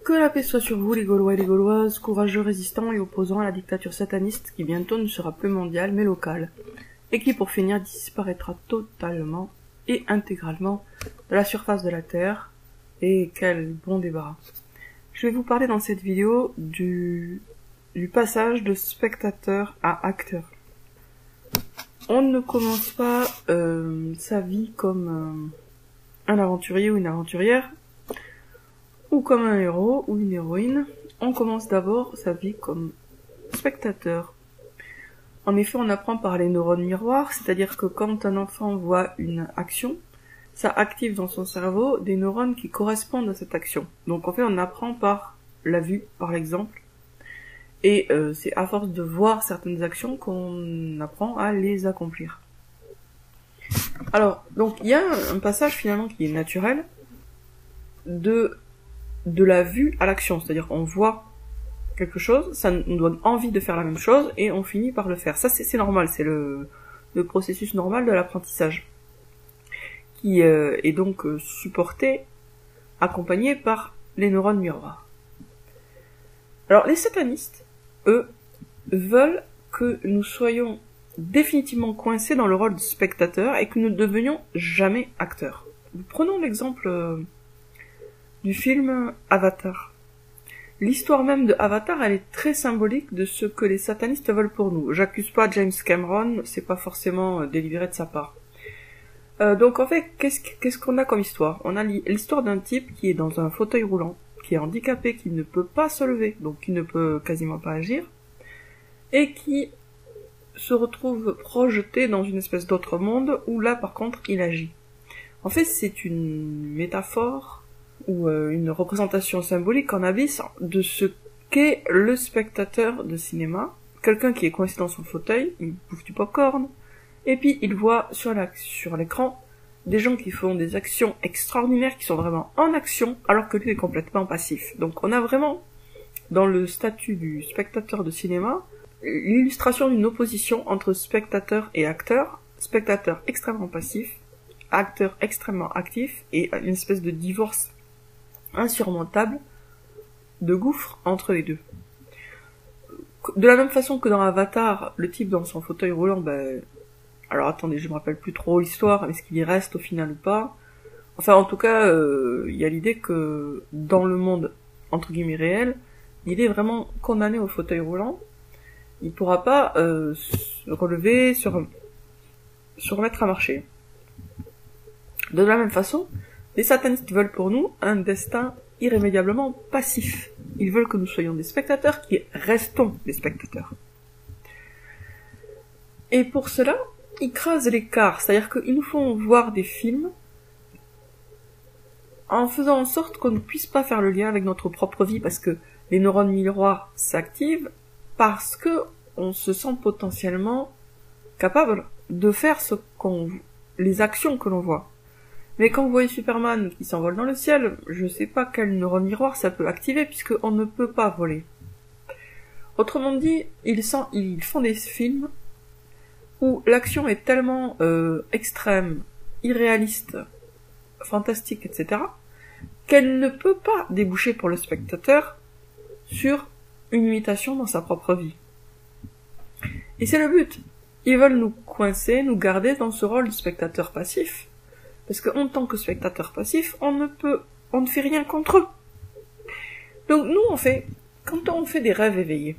Que la paix soit sur vous, les Gaulois et les Gauloises, courageux résistants et opposants à la dictature sataniste qui bientôt ne sera plus mondiale mais locale, et qui pour finir disparaîtra totalement et intégralement de la surface de la Terre. Et quel bon débarras. Je vais vous parler dans cette vidéo du passage de spectateur à acteur. On ne commence pas sa vie comme un aventurier ou une aventurière, ou comme un héros ou une héroïne. On commence d'abord sa vie comme spectateur. En effet, on apprend par les neurones miroirs, c'est-à-dire que quand un enfant voit une action, ça active dans son cerveau des neurones qui correspondent à cette action. Donc en fait, on apprend par la vue, par l'exemple. Et c'est à force de voir certaines actions qu'on apprend à les accomplir. Alors, donc il y a un passage finalement qui est naturel de la vue à l'action. C'est-à-dire on voit quelque chose, ça nous donne envie de faire la même chose et on finit par le faire. Ça c'est normal, c'est le processus normal de l'apprentissage. Qui est donc supporté, accompagné par les neurones miroirs. Alors les satanistes, eux, veulent que nous soyons définitivement coincés dans le rôle de spectateur et que nous ne devenions jamais acteurs. Prenons l'exemple du film Avatar. L'histoire même de Avatar, elle est très symbolique de ce que les satanistes veulent pour nous. J'accuse pas James Cameron, c'est pas forcément délibéré de sa part. Donc en fait, qu'est-ce qu'on a comme histoire? On a l'histoire d'un type qui est dans un fauteuil roulant, qui est handicapé, qui ne peut pas se lever, donc qui ne peut quasiment pas agir, et qui se retrouve projeté dans une espèce d'autre monde, où là par contre il agit. En fait, c'est une métaphore, ou une représentation symbolique en abysse de ce qu'est le spectateur de cinéma, quelqu'un qui est coincé dans son fauteuil, il bouffe du popcorn, et puis il voit sur l'écran des gens qui font des actions extraordinaires, qui sont vraiment en action, alors que lui est complètement passif. Donc on a vraiment, dans le statut du spectateur de cinéma, l'illustration d'une opposition entre spectateur et acteur, spectateur extrêmement passif, acteur extrêmement actif, et une espèce de divorce insurmontable, de gouffre entre les deux. De la même façon que dans Avatar, le type dans son fauteuil roulant, alors attendez, je me rappelle plus trop l'histoire, est-ce qu'il y reste au final ou pas? Enfin, en tout cas, il y a l'idée que dans le monde, entre guillemets, réel, il est vraiment condamné au fauteuil roulant. Il pourra pas se relever, se remettre à marcher. De la même façon, les satanistes veulent pour nous un destin irrémédiablement passif. Ils veulent que nous soyons des spectateurs qui restons des spectateurs. Et pour cela, ils creusent l'écart, c'est-à-dire qu'ils nous font voir des films en faisant en sorte qu'on ne puisse pas faire le lien avec notre propre vie, parce que les neurones miroirs s'activent parce que on se sent potentiellement capable de faire les actions que l'on voit. Mais quand vous voyez Superman qui s'envole dans le ciel, je sais pas quel neurone miroir ça peut activer, puisqu'on ne peut pas voler. Autrement dit, ils font des films où l'action est tellement extrême, irréaliste, fantastique, etc., qu'elle ne peut pas déboucher pour le spectateur sur une imitation dans sa propre vie. Et c'est le but. Ils veulent nous coincer, nous garder dans ce rôle de spectateur passif, parce qu'en tant que spectateur passif, on ne fait rien contre eux. Donc nous, quand on fait des rêves éveillés,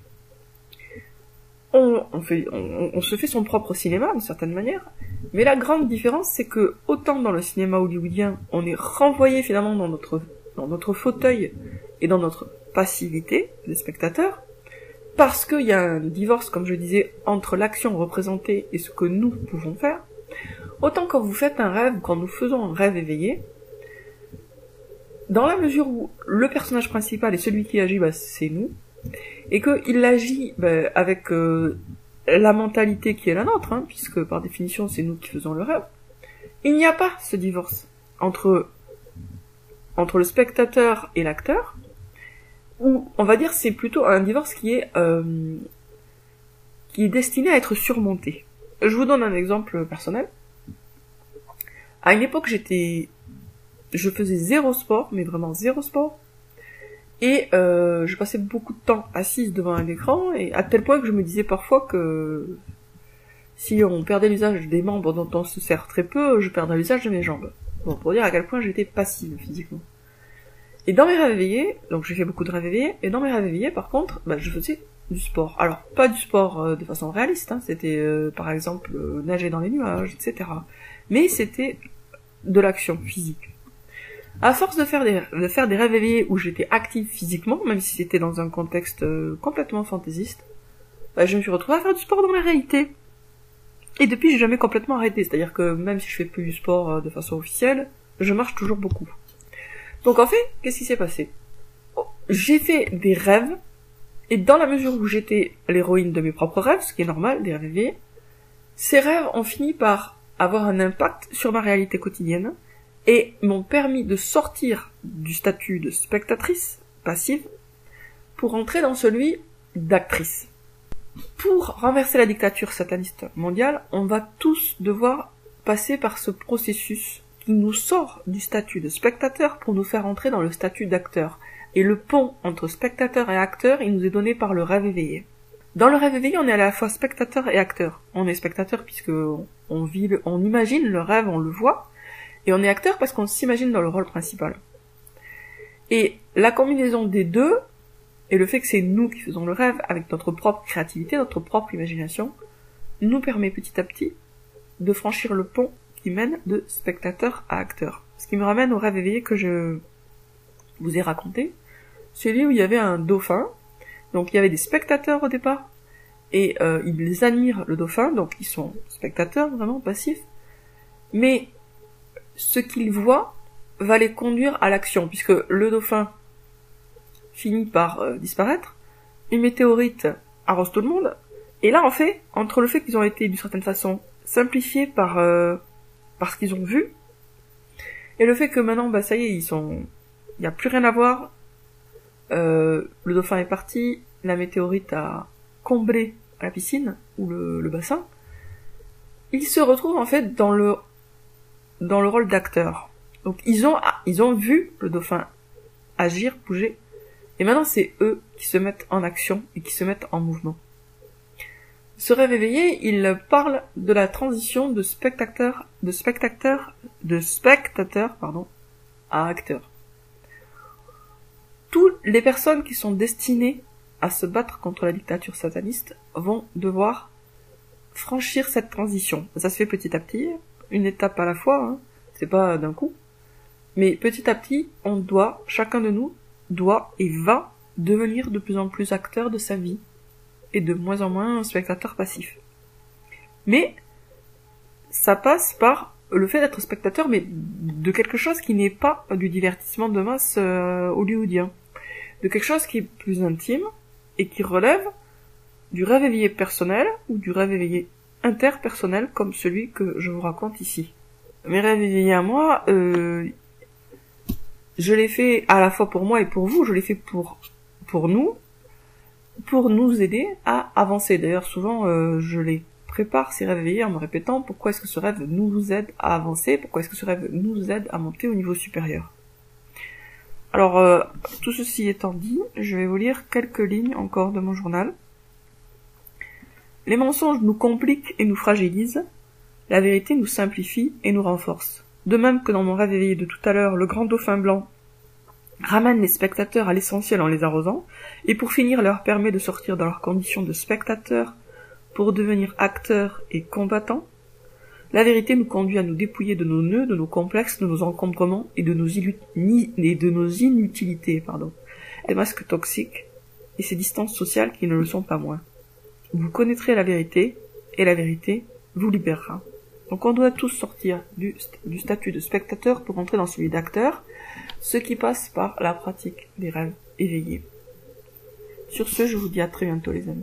on se fait son propre cinéma, d'une certaine manière, mais la grande différence, c'est que, autant dans le cinéma hollywoodien, on est renvoyé finalement dans notre fauteuil et dans notre passivité, les spectateurs, parce qu'il y a un divorce, comme je disais, entre l'action représentée et ce que nous pouvons faire, autant quand vous faites un rêve, quand nous faisons un rêve éveillé, dans la mesure où le personnage principal et celui qui agit, c'est nous, et qu'il agit avec la mentalité qui est la nôtre, puisque par définition c'est nous qui faisons le rêve, il n'y a pas ce divorce entre le spectateur et l'acteur, ou on va dire c'est plutôt un divorce qui est destiné à être surmonté. Je vous donne un exemple personnel. À une époque je faisais zéro sport, mais vraiment zéro sport, Et je passais beaucoup de temps assise devant un écran, et à tel point que je me disais parfois que si on perdait l'usage des membres dont on se sert très peu, je perdrais l'usage de mes jambes. Bon, pour dire à quel point j'étais passive physiquement. Et dans mes rêves éveillés, donc j'ai fait beaucoup de rêves éveillés, et dans mes rêves éveillés, par contre, je faisais du sport. Alors, pas du sport de façon réaliste, hein, c'était par exemple nager dans les nuages, etc. Mais c'était de l'action physique. À force de faire des rêves éveillés où j'étais active physiquement, même si c'était dans un contexte complètement fantaisiste, je me suis retrouvée à faire du sport dans la réalité. Et depuis, j'ai jamais complètement arrêté, c'est-à-dire que même si je fais plus du sport de façon officielle, je marche toujours beaucoup. Donc en fait, qu'est-ce qui s'est passé? J'ai fait des rêves, et dans la mesure où j'étais l'héroïne de mes propres rêves, ce qui est normal, des rêves éveillés, ces rêves ont fini par avoir un impact sur ma réalité quotidienne, et m'ont permis de sortir du statut de spectatrice passive pour entrer dans celui d'actrice. Pour renverser la dictature sataniste mondiale, on va tous devoir passer par ce processus qui nous sort du statut de spectateur pour nous faire entrer dans le statut d'acteur. Et le pont entre spectateur et acteur, il nous est donné par le rêve éveillé. Dans le rêve éveillé, on est à la fois spectateur et acteur. On est spectateur puisque on imagine le rêve, on le voit, et on est acteur parce qu'on s'imagine dans le rôle principal. Et la combinaison des deux, et le fait que c'est nous qui faisons le rêve avec notre propre créativité, notre propre imagination, nous permet petit à petit de franchir le pont qui mène de spectateur à acteur. Ce qui me ramène au rêve éveillé que je vous ai raconté, celui où il y avait un dauphin, donc il y avait des spectateurs au départ, et ils admirent le dauphin, donc ils sont spectateurs vraiment passifs, mais ce qu'ils voient va les conduire à l'action, puisque le dauphin finit par disparaître, une météorite arrose tout le monde, et là en fait, entre le fait qu'ils ont été d'une certaine façon simplifiés par ce qu'ils ont vu, et le fait que maintenant, ça y est, il n'y a plus rien à voir, le dauphin est parti, la météorite a comblé la piscine, ou le bassin, ils se retrouvent en fait dans le rôle d'acteur. Donc ils ont vu le dauphin agir, bouger, et maintenant c'est eux qui se mettent en action et qui se mettent en mouvement. Ce rêve éveillé, il parle de la transition de spectateur à acteur. Toutes les personnes qui sont destinées à se battre contre la dictature sataniste vont devoir franchir cette transition. Ça se fait petit à petit, une étape à la fois, hein. C'est pas d'un coup. Mais petit à petit, chacun de nous doit et va devenir de plus en plus acteur de sa vie et de moins en moins spectateur passif. Mais ça passe par le fait d'être spectateur, mais de quelque chose qui n'est pas du divertissement de masse hollywoodien, de quelque chose qui est plus intime et qui relève du rêve éveillé personnel ou du rêve éveillé interpersonnel comme celui que je vous raconte ici. Mes rêves éveillés à moi, je l'ai fait à la fois pour moi et pour vous, je l'ai fait pour nous aider à avancer. D'ailleurs, souvent, je les prépare, ces rêves éveillés, en me répétant pourquoi est-ce que ce rêve nous aide à avancer, pourquoi est-ce que ce rêve nous aide à monter au niveau supérieur. Alors, tout ceci étant dit, je vais vous lire quelques lignes encore de mon journal. Les mensonges nous compliquent et nous fragilisent, la vérité nous simplifie et nous renforce. De même que dans mon rêve éveillé de tout à l'heure, le grand dauphin blanc ramène les spectateurs à l'essentiel en les arrosant, et pour finir leur permet de sortir de leurs conditions de spectateurs pour devenir acteurs et combattants, la vérité nous conduit à nous dépouiller de nos nœuds, de nos complexes, de nos encombrements et de nos inutilités, des masques toxiques et ces distances sociales qui ne le sont pas moins. Vous connaîtrez la vérité, et la vérité vous libérera. Donc on doit tous sortir du statut de spectateur pour entrer dans celui d'acteur, ce qui passe par la pratique des rêves éveillés. Sur ce, je vous dis à très bientôt les amis.